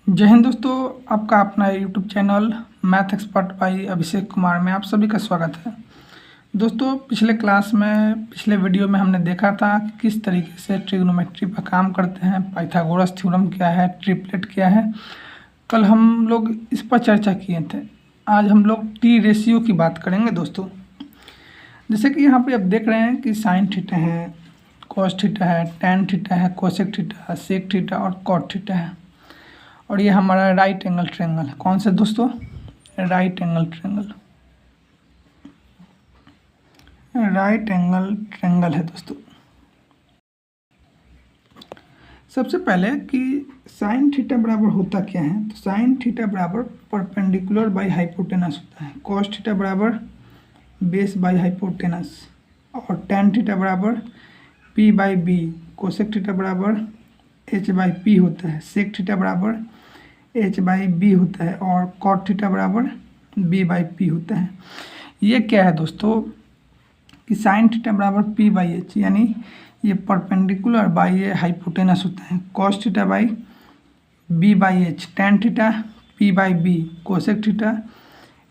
जय हिंद दोस्तों, आपका अपना YouTube channel math expert by Abhishek Kumar में आप सभी का स्वागत है। दोस्तों, पिछले वीडियो में हमने देखा था कि किस तरीके से ट्रिग्नोमेट्री पर काम करते हैं, पाइथागोरस थ्योरम क्या है, ट्रिपलेट क्या है। कल हम लोग इस पर चर्चा किए थे। आज हम लोग टी रेशियो की बात करेंगे दोस्तों। जैसे कि यहाँ पे आप देख रहे हैं कि साइन थीटा है, कॉस थीटा है, टैन थीटा है, कोसेक थीटा है, सेक थीटा और कॉट थीटा है। और ये हमारा राइट एंगल ट्रायंगल है। कौन सा दोस्तों? Right angle triangle. Right angle triangle है दोस्तों। सबसे पहले कि साइन थीटा बराबर होता क्या है, तो साइन थीटा बराबर परपेंडिकुलर बाई हाइपोटेनस होता है, कॉस थीटा बराबर बेस बाई हाइपोटेनस, और टैन थीटा बराबर P by B, cosec theta बराबर एच बाई पी होता है, सेक थीटा बराबर एच बाई बी होता है, और कॉट थीटा बराबर बी बाई पी होता है। ये क्या है दोस्तों कि साइन थीटा बराबर पी बाई एच, यानी ये परपेंडिकुलर बाई ये हाइपोटेनस होता है, cos theta by B by H, tan theta P by B, cosec theta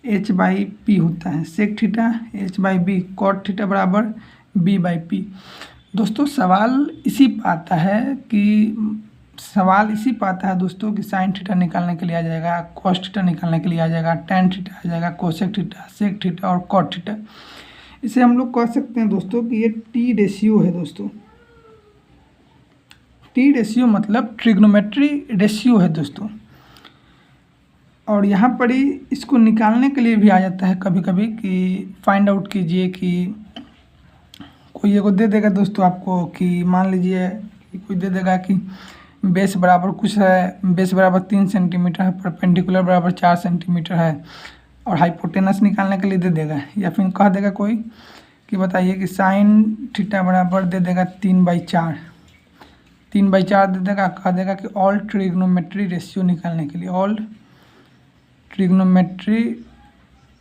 H by P होता है, sec theta H by B, cot theta बराबर B by P. दोस्तों, सवाल इसी पे आता है दोस्तों कि साइन थीटा निकालने के लिए आ जाएगा, कॉस थीटा निकालने के लिए आ जाएगा, टैन थीटा आ जाएगा, कोसेक थीटा, सेक थीटा और कॉट थीटा। इसे हम लोग कह सकते हैं दोस्तों कि ये टी रेशियो है दोस्तों। टी रेशियो मतलब ट्रिग्नोमेट्री रेशियो है दोस्तों। और यहाँ पर ही इसको निकालने के लिए भी आ जाता है कभी कभी कि फाइंड आउट कीजिए कि कोई एगो दे देगा दोस्तों आपको कि मान लीजिए कि कोई दे देगा कि बेस बराबर कुछ है, बेस बराबर 3 सेंटीमीटर है, परपेंडिकुलर बराबर 4 सेंटीमीटर है, और हाइपोटेनस निकालने के लिए दे देगा। या फिर कह देगा कोई कि बताइए कि साइन थीटा बराबर दे देगा 3/4 दे देगा, कह देगा कि ऑल ट्रिग्नोमेट्री रेशियो निकालने के लिए, ऑल ट्रिग्नोमेट्री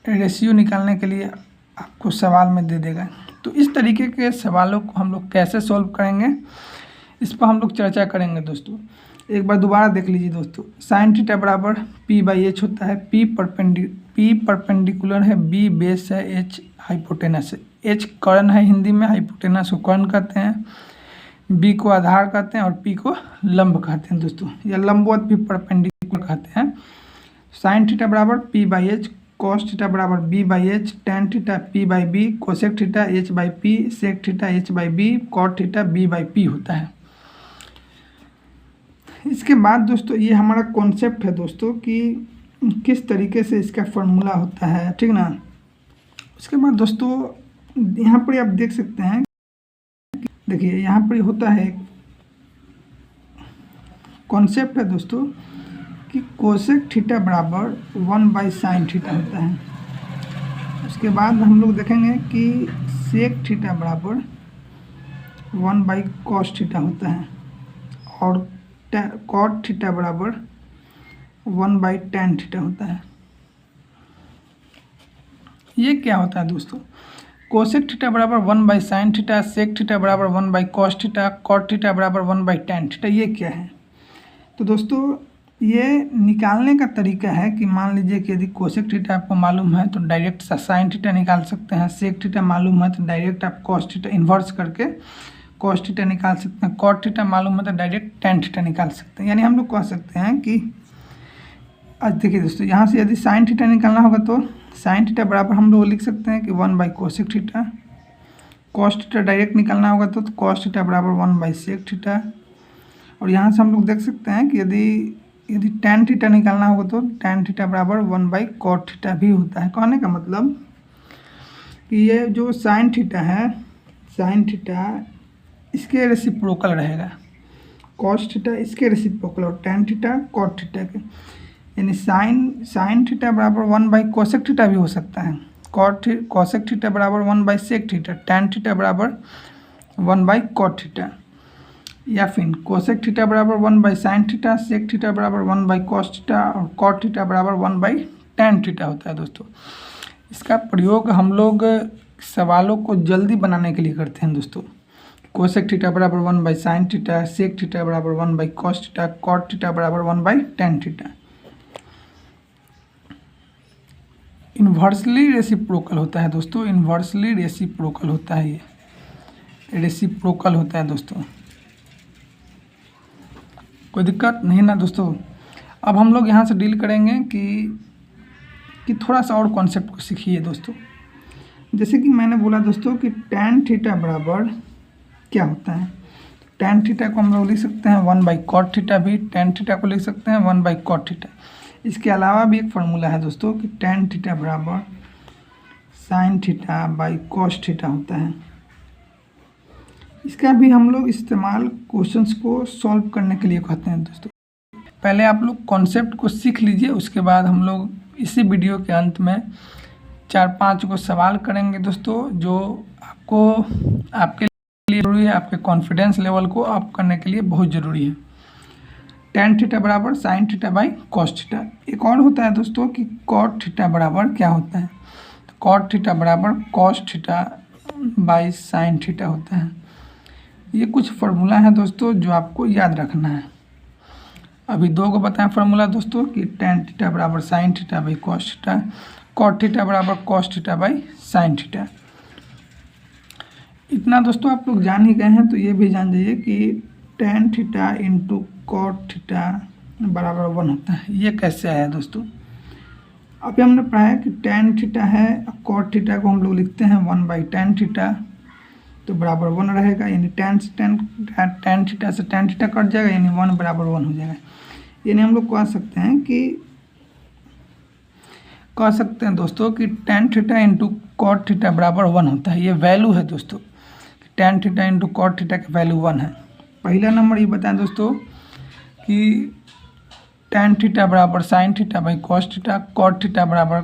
रेशियो निकालने के लिए आपको सवाल में दे देगा। तो इस तरीके के सवालों को हम लोग कैसे सॉल्व करेंगे, इस पर हम लोग चर्चा करेंगे दोस्तों। एक बार दोबारा देख लीजिए दोस्तों। साइन थीटा बराबर पी बाई एच होता है, पी परपेंडिकुलर है, बी बेस है, एच हाइपोटेनस है। एच कर्ण है हिंदी में, हाइपोटेनस को कर्ण कहते हैं, बी को आधार कहते हैं और पी को लंब कहते हैं दोस्तों, या लंबवत भी परपेंडिकुलर कहते हैं। साइन थीटा बराबर P by H, cos theta बराबर B by H, tan theta P by B, cosec theta H by P, sec theta H by B, cot theta B by P होता है। इसके बाद दोस्तों ये हमारा कॉन्सेप्ट है दोस्तों कि किस तरीके से इसका फॉर्मूला होता है, ठीक ना। उसके बाद दोस्तों यहाँ पर आप देख सकते हैं, देखिए यहाँ पर होता है कॉन्सेप्ट है दोस्तों कि कोसेक थीटा बराबर 1/साइन थीटा होता है। उसके बाद हम लोग देखेंगे कि सेक थीटा बराबर 1/कॉस थीटा होता है, और कॉट थीटा बराबर 1/टैन थीटा होता है। ये क्या होता है दोस्तों? कोसेक थीटा बराबर 1/साइन थीटा, सेक थीटा बराबर 1/कॉस थीटा, कॉट थीटा बराबर 1/टैन थीटा। ये क्या है? तो दोस्तों ये निकालने का तरीका है कि मान लीजिए कि यदि कोसेक थीटा आपको मालूम है तो डायरेक्ट साइन थीटा निकाल सकते हैं, सेक थीटा मालूम है तो डायरेक्ट आप कॉस थीटा इन्वर्स करके कॉस थीटा निकाल सकते हैं, कॉट थीटा मालूम है तो डायरेक्ट टैन थीटा निकाल सकते हैं। यानी हम लोग कह सकते हैं कि आज देखिए दोस्तों, यहाँ से यदि साइन थीटा निकालना होगा तो साइन थीटा बराबर हम लोग लिख सकते हैं कि 1/कोसेक थीटा, कॉस थीटा डायरेक्ट निकालना होगा तो कॉस थीटा बराबर 1/सेक थीटा, और यहाँ से हम लोग देख सकते हैं कि यदि टैन थीटा निकालना होगा तो टैन थीटा बराबर 1/कॉट थीटा भी होता है। कहने का मतलब कि ये जो साइन थीटा है, साइन थीटा इसके रेसिप्रोकल रहेगा, कॉस थीटा इसके रेसिप्रोकल, और टैन थीटा कॉट थीटा के, यानी साइन थीटा बराबर 1/कोसेक थीटा भी हो सकता है, कोसेक थीटा बराबर 1/सेक थीटा, टैन थीटा बराबर 1/कॉट थीटा, या फिर कोसेक थीटा बराबर 1/साइन थीटा, सेक थीटा बराबर 1/कॉस थीटा, और कॉट थीटा बराबर 1/टैन थीटा होता है दोस्तों। इसका प्रयोग हम लोग सवालों को जल्दी बनाने के लिए करते हैं दोस्तों। कोसेक थीटा बराबर 1 by sine theta, sec theta बराबर 1 by cos theta, cot theta बराबर 1 by tan theta. Inversely reciprocal होता है दोस्तों, इन्वर्सली रेसिप्रोकल होता है, ये रेसिप्रोकल होता है दोस्तों, कोई दिक्कत नहीं ना दोस्तों। अब हम लोग यहाँ से डील करेंगे कि थोड़ा सा और कॉन्सेप्ट को सीखिए दोस्तों। जैसे कि मैंने बोला दोस्तों कि tan थीटा बराबर क्या होता है, tan थीटा को हम लोग लिख सकते हैं 1 बाई कॉट थीटा, भी tan थीटा को लिख सकते हैं 1 बाई कॉट थीटा। इसके अलावा भी एक फार्मूला है दोस्तों कि tan थीटा बराबर sine theta by cos theta होता है। इसका भी हम लोग इस्तेमाल क्वेश्चंस को सॉल्व करने के लिए करते हैं दोस्तों। पहले आप लोग कॉन्सेप्ट को सीख लीजिए, उसके बाद हम लोग इसी वीडियो के अंत में 4-5 को सवाल करेंगे दोस्तों, जो आपके लिए ज़रूरी है, आपके कॉन्फिडेंस लेवल को अप करने के लिए बहुत ज़रूरी है। tan थीटा बराबर sine theta by cos theta. एक और होता है दोस्तों कि कॉट थीटा बराबर क्या होता है, तो कॉट थीटा बराबर cos theta by sine theta होता है। ये कुछ फार्मूला है दोस्तों जो आपको याद रखना है। अभी 2 को बताएं फार्मूला दोस्तों कि tan थीटा बराबर sine theta by cos theta, cot theta बराबर cos theta by sine theta. इतना दोस्तों आप लोग जान ही गए हैं, तो ये भी जान जाइए कि tan theta into cot theta बराबर 1 होता है। ये कैसे आया दोस्तों, अभी हमने पढ़ा कि tan थीटा है, कॉट थीटा को हम लोग लिखते हैं 1 बाई tan थीटा, तो बराबर 1 रहेगा, यानी tan थीटा से tan थीटा कट जाएगा, यानी 1 बराबर 1 हो जाएगा। यानी हम लोग कह सकते हैं दोस्तों कि tan theta into cot theta बराबर 1 होता है। ये वैल्यू है दोस्तों, tan theta into cot theta की वैल्यू 1 है। पहला नंबर ये बताएं दोस्तों कि tan थीटा बराबर sine theta by cos theta, cot theta बराबर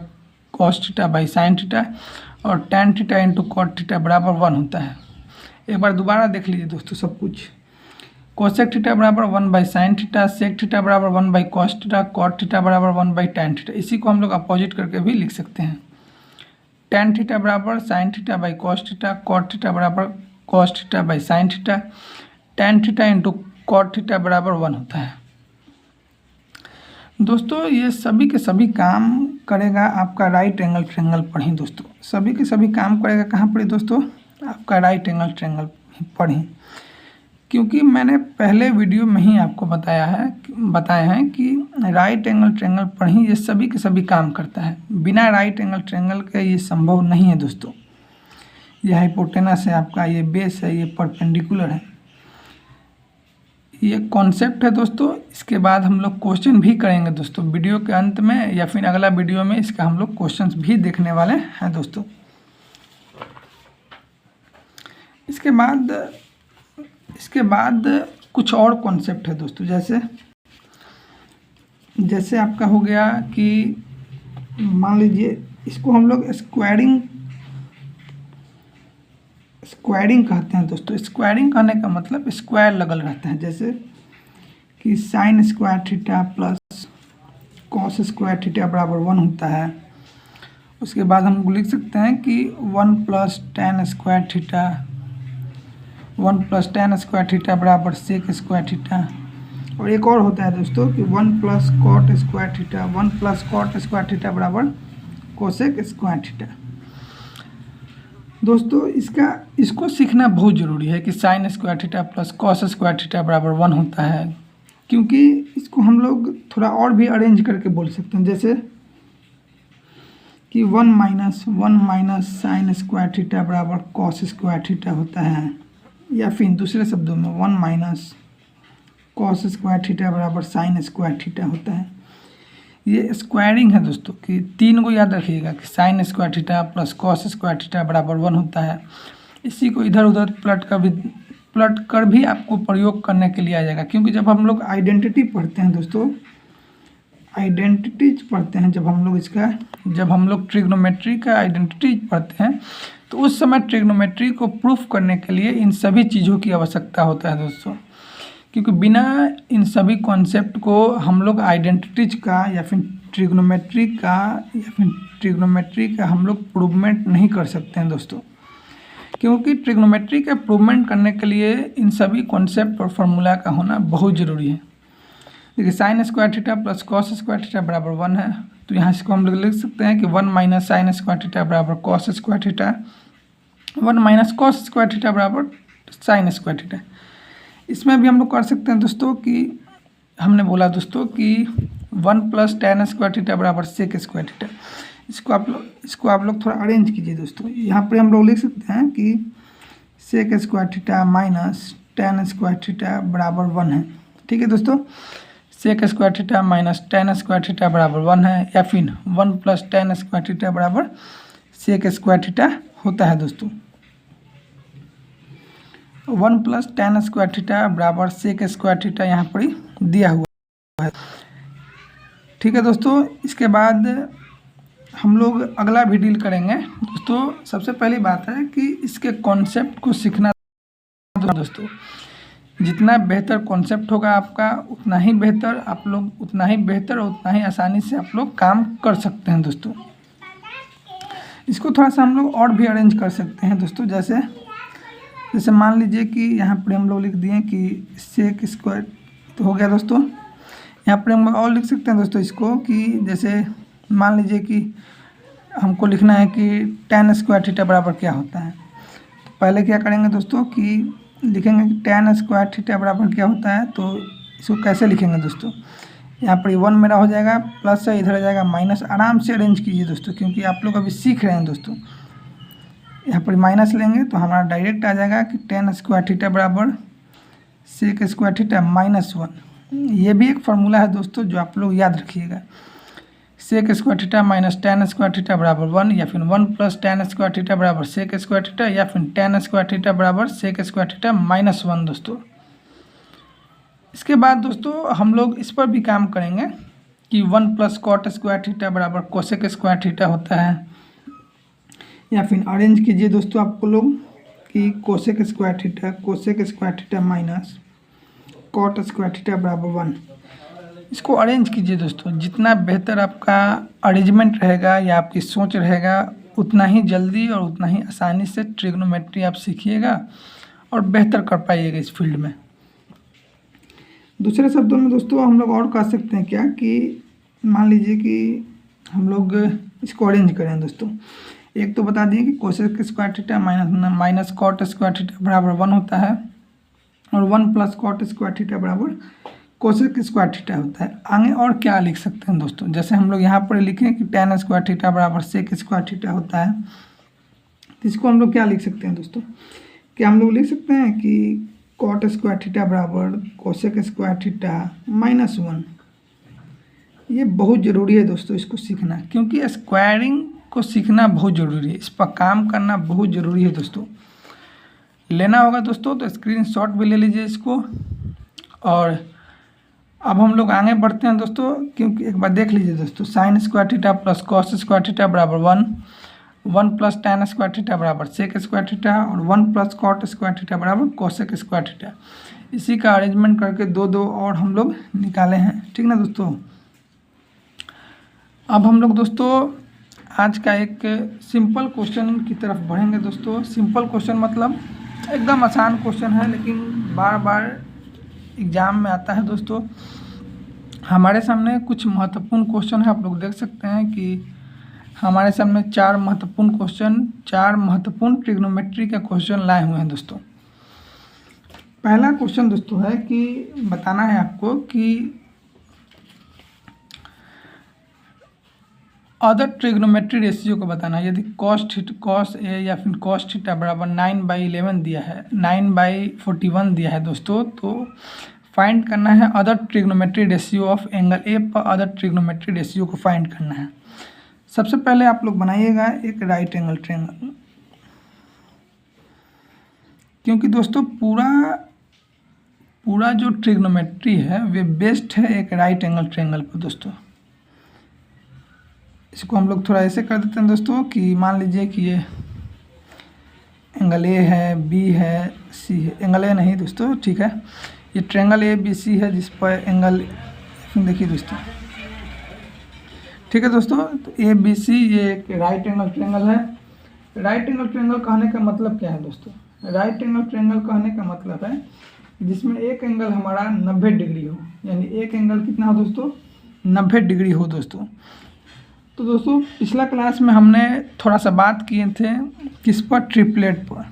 cos theta by sine theta, और tan theta into cot theta बराबर 1 होता है। एक बार दोबारा देख लीजिए दोस्तों सब कुछ। कोसेक थीटा बराबर 1 by sine theta, sec theta बराबर 1 by cos theta, cot theta बराबर 1 बाई tan थीटा। इसी को हम लोग अपोजिट करके भी लिख सकते हैं। tan थीटा बराबर sine theta by cos theta, cot theta बराबर cos theta by sine theta, tan theta into cot theta बराबर 1 होता है। दोस्तों ये सभी के सभी काम करेगा आपका राइट एंगल ट्रायंगल पढ़ें दोस्तों, सभी के सभी काम करेगा कहाँ पढ़े दोस्तों, आपका राइट एंगल ट्रायंगल पढ़ें। क्योंकि मैंने पहले वीडियो में ही आपको बताया है कि राइट एंगल ट्रायंगल पढ़ें, ये सभी के सभी काम करता है। बिना राइट एंगल ट्रायंगल के ये संभव नहीं है दोस्तों। ये हाइपोटेनस है आपका, ये बेस है, ये परपेंडिकुलर है, ये कॉन्सेप्ट है दोस्तों। इसके बाद हम लोग क्वेश्चन भी करेंगे दोस्तों वीडियो के अंत में, या फिर अगला वीडियो में इसका हम लोग क्वेश्चंस भी देखने वाले हैं दोस्तों। इसके बाद कुछ और कॉन्सेप्ट है दोस्तों, जैसे आपका हो गया कि मान लीजिए इसको हम लोग स्क्वायरिंग कहते हैं दोस्तों। स्क्वायरिंग कहने का मतलब स्क्वायर लगल रहता है, जैसे कि sine square theta plus cos square theta बराबर 1 होता है। उसके बाद हम लिख सकते हैं कि 1 plus tan square theta, 1 plus tan square theta बराबर सेक स्क्वायर थीटा। और एक और होता है दोस्तों कि 1 plus cot square theta, 1 plus cot square theta बराबर कोसेक स्क्वायर थीटा। दोस्तों इसको सीखना बहुत ज़रूरी है कि sine square theta plus cos square theta बराबर 1 होता है, क्योंकि इसको हम लोग थोड़ा और भी अरेंज करके बोल सकते हैं, जैसे कि 1 माइनस साइन स्क्वायर थीटा बराबर कॉस स्क्वायर थीटा होता है, या फिर दूसरे शब्दों में 1 माइनस कॉस स्क्वायर थीटा बराबर साइन स्क्वायर थीटा होता है। ये स्क्वायरिंग है दोस्तों कि 3 को याद रखिएगा कि sine square theta plus cos square theta बराबर 1 होता है। इसी को इधर उधर पलट कर भी आपको प्रयोग करने के लिए आ जाएगा, क्योंकि जब हम लोग आइडेंटिटी पढ़ते हैं दोस्तों, आइडेंटिटीज पढ़ते हैं, जब हम लोग ट्रिग्नोमेट्री का आइडेंटिटीज पढ़ते हैं, तो उस समय ट्रिग्नोमेट्री को प्रूफ करने के लिए इन सभी चीज़ों की आवश्यकता होता है दोस्तों। क्योंकि बिना इन सभी कॉन्सेप्ट को हम लोग आइडेंटिटीज का या फिर ट्रिग्नोमेट्री का हम लोग प्रूवमेंट नहीं कर सकते हैं दोस्तों। क्योंकि ट्रिग्नोमेट्री का इम्प्रूवमेंट करने के लिए इन सभी कॉन्सेप्ट और फार्मूला का होना बहुत ज़रूरी है। देखिए sign square theta plus cos square theta बराबर 1 है, तो यहाँ इसको हम लोग लिख सकते हैं कि 1 माइनस साइन स्क्वायर थीटा बराबर cos square theta, 1 minus cos square theta बराबर साइन स्क्वायर थीटा। इसमें भी हम लोग कर सकते हैं दोस्तों कि हमने बोला दोस्तों कि 1 प्लस tan स्क्वायर थीटा बराबर सेक स्क्वायर थीटा। इसको आप लोग थोड़ा अरेंज कीजिए दोस्तों। यहाँ पर हम लोग लिख सकते हैं कि sec square theta minus tan square theta बराबर 1 है। ठीक है दोस्तों, sec square theta minus tan square theta बराबर 1 है, या फिर 1 प्लस tan स्क्वायर थीटा बराबर सेक स्क्वायर थीटा होता है दोस्तों। 1 प्लस tan स्क्वायर थीटा बराबर सेक स्क्वायर थीटा यहाँ पर ही दिया हुआ है। ठीक है दोस्तों, इसके बाद हम लोग अगला भी डील करेंगे दोस्तों। सबसे पहली बात है कि इसके कॉन्सेप्ट को सीखना दोस्तों। जितना बेहतर कॉन्सेप्ट होगा आपका उतना ही बेहतर आप लोग उतना ही आसानी से आप लोग काम कर सकते हैं दोस्तों। इसको थोड़ा सा हम लोग और भी अरेंज कर सकते हैं दोस्तों। जैसे मान लीजिए कि यहाँ पर हम लोग लिख दिए कि सेक स्क्वायर तो हो गया दोस्तों। यहाँ पर हम और लिख सकते हैं दोस्तों इसको कि जैसे मान लीजिए कि हमको लिखना है कि tan स्क्वायर थीटा बराबर क्या होता है। तो पहले क्या करेंगे दोस्तों कि लिखेंगे कि tan स्क्वायर थीटा बराबर क्या होता है। तो इसको कैसे लिखेंगे दोस्तों, यहाँ पर 1 मेरा हो जाएगा, प्लस है इधर आ जाएगा माइनस। आराम से अरेंज कीजिए दोस्तों, क्योंकि आप लोग अभी सीख रहे हैं दोस्तों। यहाँ पर माइनस लेंगे तो हमारा डायरेक्ट आ जाएगा कि tan स्क्वायर थीटा बराबर सेक स्क्वायर थीटा माइनस 1। ये भी एक फार्मूला है दोस्तों जो आप लोग याद रखिएगा। Sec square theta minus tan square theta बराबर 1, या फिर 1 प्लस tan स्क्वायर थीटा बराबर सेक स्क्वायर थीटा, या फिर tan स्क्वायर थीटा बराबर सेक स्क्वायर थीटा माइनस 1 दोस्तों। इसके बाद दोस्तों हम लोग इस पर भी काम करेंगे कि 1 प्लस कॉट स्क्वायर थीटा बराबर कोसेक स्क्वायर थीटा होता है, या फिर अरेंज कीजिए दोस्तों आपको लोग कि cosec square theta minus cot square theta बराबर 1। इसको अरेंज कीजिए दोस्तों। जितना बेहतर आपका अरेंजमेंट रहेगा या आपकी सोच रहेगा उतना ही जल्दी और उतना ही आसानी से ट्रिग्नोमेट्री आप सीखिएगा और बेहतर कर पाइएगा इस फील्ड में। दूसरे शब्दों में दोस्तों हम लोग और कह सकते हैं क्या कि मान लीजिए कि हम लोग इसको अरेंज करें दोस्तों। एक तो बता दिए कि cosec square theta minus cot square theta बराबर 1 होता है, और 1 प्लस कॉट स्क्वायर थीटा बराबर कोसेक स्क्वायर थीटा होता है। आगे और क्या लिख सकते हैं दोस्तों, जैसे हम लोग यहाँ पर लिखें कि tan स्क्वायर थीटा बराबर सेक स्क्वायर थीटा होता है, तो इसको हम लोग क्या लिख सकते हैं दोस्तों, क्या हम लोग लिख सकते हैं कि कॉट स्क्वायर थीटा बराबर कोसेक स्क्वायर थीटा माइनस 1। ये बहुत ज़रूरी है दोस्तों इसको सीखना, क्योंकि स्क्वायरिंग को सीखना बहुत ज़रूरी है, इस पर काम करना बहुत ज़रूरी है दोस्तों। लेना होगा दोस्तों तो स्क्रीनशॉट भी ले लीजिए इसको। और अब हम लोग आगे बढ़ते हैं दोस्तों, क्योंकि एक बार देख लीजिए दोस्तों, sign square theta plus cos square theta बराबर 1, 1 प्लस tan स्क्वायर थीटा बराबर सेक स्क्वायर थीटा, और 1 प्लस कॉट स्क्वायर थीटा बराबर कोसेक स्क्वायर थीटा। इसी का अरेंजमेंट करके दो और हम लोग निकाले हैं। ठीक ना दोस्तों। अब हम लोग दोस्तों आज का एक सिंपल क्वेश्चन की तरफ बढ़ेंगे दोस्तों। सिंपल क्वेश्चन मतलब एकदम आसान क्वेश्चन है, लेकिन बार बार एग्ज़ाम में आता है दोस्तों। हमारे सामने कुछ महत्वपूर्ण क्वेश्चन है, आप लोग देख सकते हैं कि हमारे सामने 4 महत्वपूर्ण ट्रिग्नोमेट्री का क्वेश्चन लाए हुए हैं दोस्तों। पहला क्वेश्चन दोस्तों है कि बताना है आपको कि अदर ट्रिग्नोमेट्री रेशियो को बताना है। यदि कॉस ए या फिर कॉस थीटा बराबर 9/11 दिया है, 9/41 दिया है दोस्तों, तो फाइंड करना है other trigonometry ratio of angle A पर अदर ट्रिग्नोमेट्री रेशियो को फाइंड करना है। सबसे पहले आप लोग बनाइएगा एक राइट एंगल ट्रायंगल, क्योंकि दोस्तों पूरा जो ट्रिग्नोमेट्री है वे बेस्ड है एक राइट एंगल ट्रायंगल पर दोस्तों। इसको हम लोग थोड़ा ऐसे कर देते हैं दोस्तों कि मान लीजिए कि ये एंगल ए है, बी है, सी है। एंगल ए नहीं दोस्तों, ठीक है, ये ट्रायंगल ए बी सी है जिस पर एंगल देखिए दोस्तों। ठीक है दोस्तों, तो ए बी सी ये एक राइट एंगल ट्रायंगल है। राइट एंगल ट्रायंगल कहने का मतलब क्या है दोस्तों? राइट एंगल ट्रायंगल कहने का मतलब है जिसमें एक एंगल हमारा 90 डिग्री हो, यानी एक एंगल कितना हो दोस्तों? 90 डिग्री हो दोस्तों। तो दोस्तों पिछला क्लास में हमने थोड़ा सा बात किए थे किस पर? ट्रिपलेट पर।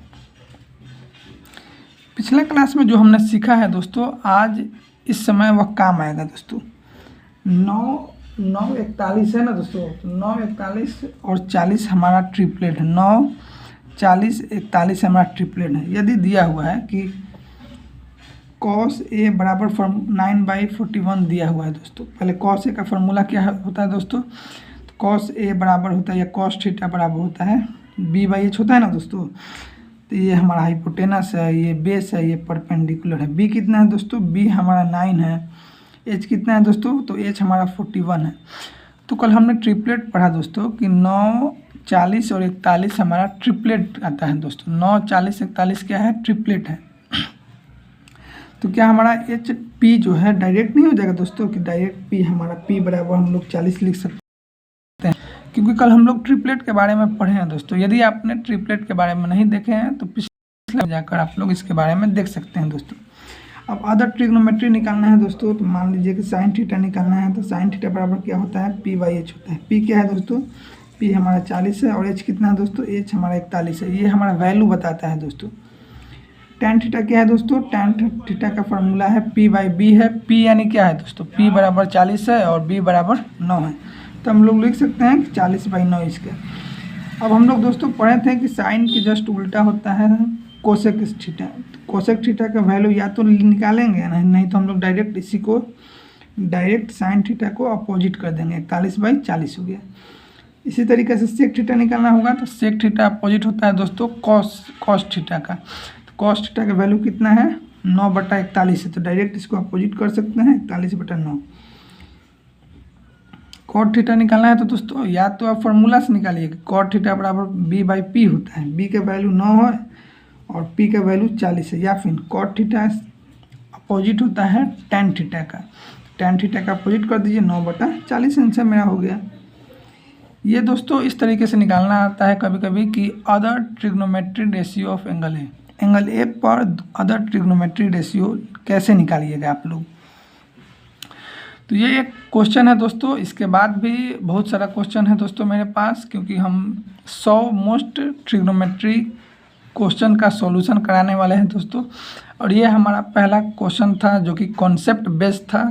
पिछला क्लास में जो हमने सीखा है दोस्तों, आज इस समय वह काम आएगा दोस्तों। 9 41 है ना दोस्तों, 9 41 और 40 हमारा ट्रिपलेट है। 9 40 41 हमारा ट्रिपलेट है। यदि दिया हुआ है कि cos A बराबर 9/41 दिया हुआ है दोस्तों। पहले cos A का फॉर्मूला क्या होता है दोस्तों? तो cos A बराबर होता है या cos थीटा बराबर होता है B/H होता है ना दोस्तों। तो ये हमारा हाइपोटेनस है, ये बेस है, ये परपेंडिकुलर है। B कितना है दोस्तों? B हमारा 9 है। H कितना है दोस्तों? तो H हमारा 41 है। तो कल हमने ट्रिपलेट पढ़ा दोस्तों कि 9 40 और 41 हमारा ट्रिपलेट आता है दोस्तों। 9 40 41 क्या है? ट्रिपलेट है। तो क्या हमारा एच पी जो है डायरेक्ट नहीं हो जाएगा दोस्तों कि डायरेक्ट पी हमारा पी बराबर हम लोग 40 लिख सकते हैं, क्योंकि कल हम लोग ट्रिपलेट के बारे में पढ़े हैं दोस्तों। यदि आपने ट्रिपलेट के बारे में नहीं देखे हैं तो पिछले जाकर आप लोग इसके बारे में देख सकते हैं दोस्तों। अब अदर ट्रिग्नोमेट्री निकालना है दोस्तों, तो मान लीजिए कि साइन थीटा निकालना है। तो साइन थीटा बराबर क्या होता है? P/H होता है। पी क्या है दोस्तों? पी हमारा 40 है और एच कितना है दोस्तों? एच हमारा 41 है। ये हमारा वैल्यू बताता है दोस्तों। tan थीटा क्या है दोस्तों? tan थीटा का फॉर्मूला है P/B है। P यानी क्या है दोस्तों? P बराबर 40 है और B बराबर 9 है। तो हम लोग लिख सकते हैं कि 40/9 इसके। अब हम लोग दोस्तों पढ़े थे कि साइन की जस्ट उल्टा होता है कोसेक थीटा। कोसेक थीटा का वैल्यू या तो निकालेंगे नहीं तो हम लोग डायरेक्ट इसी को डायरेक्ट साइन थीटा को अपोजिट कर देंगे। 41/40 हो गया। इसी तरीके से सेक थीटा निकालना होगा। तो सेक थीटा अपोजिट होता है दोस्तों कॉस थीटा का। कॉस थीटा का वैल्यू कितना है? 9/41 है। तो डायरेक्ट इसको अपोजिट कर सकते हैं 41/9। कॉट थीटा निकालना है तो दोस्तों या तो आप फॉर्मूला से निकालिए कि कॉट थीटा बराबर B/P होता है। B का वैल्यू 9 है और P का वैल्यू 40 है। या फिर कॉट थीटा अपोजिट होता है tan थीटा का। tan थीटा का अपोजिट कर दीजिए 9/40। आंसर मेरा हो गया। ये दोस्तों इस तरीके से निकालना आता है कभी कभी कि other trigonometry ratio of angle A. Angle A पर अदर ट्रिग्नोमेट्री रेशियो कैसे निकालिएगा आप लोग। तो ये एक क्वेश्चन है दोस्तों। इसके बाद भी बहुत सारा क्वेश्चन है दोस्तों मेरे पास, क्योंकि हम 100 मोस्ट ट्रिग्नोमेट्री क्वेश्चन का सॉल्यूशन कराने वाले हैं दोस्तों। और ये हमारा पहला क्वेश्चन था जो कि कॉन्सेप्ट बेस्ड था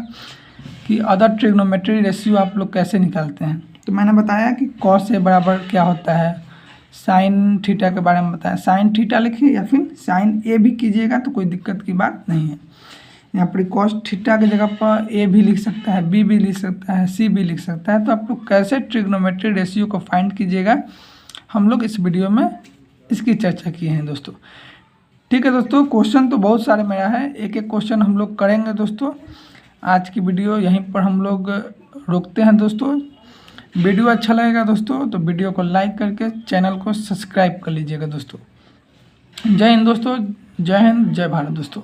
कि अदर ट्रिग्नोमेट्री रेशियो आप लोग कैसे निकालते हैं। तो मैंने बताया कि कॉस ए बराबर क्या होता है, साइन थीटा के बारे में बताया। साइन थीटा लिखिए या फिर साइन ए भी कीजिएगा तो कोई दिक्कत की बात नहीं है। यहाँ पर कॉस थीटा की जगह पर ए भी लिख सकता है, बी भी लिख सकता है, सी भी लिख सकता है। तो आप लोग कैसे ट्रिग्नोमेट्री रेशियो को फाइंड कीजिएगा, हम लोग इस वीडियो में इसकी चर्चा किए हैं दोस्तों। ठीक है दोस्तों, क्वेश्चन तो बहुत सारे मेरा है, एक एक क्वेश्चन हम लोग करेंगे दोस्तों। आज की वीडियो यहीं पर हम लोग रोकते हैं दोस्तों। वीडियो अच्छा लगेगा दोस्तों तो वीडियो को लाइक करके चैनल को सब्सक्राइब कर लीजिएगा दोस्तों। जय हिंद दोस्तों, जय हिंद, जय भारत दोस्तों।